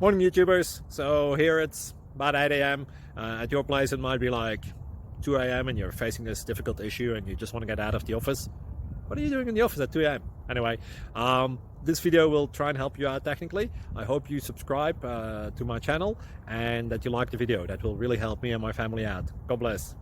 Morning YouTubers. So here it's about 8 a.m. At your place it might be like 2 a.m. and you're facing this difficult issue and you just want to get out of the office. What are you doing in the office at 2 a.m.? Anyway, this video will try and help you out technically. I hope you subscribe to my channel and that you like the video. That will really help me and my family out. God bless.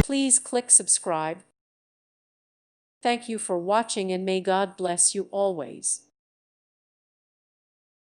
Please click subscribe. Thank you for watching and may God bless you always.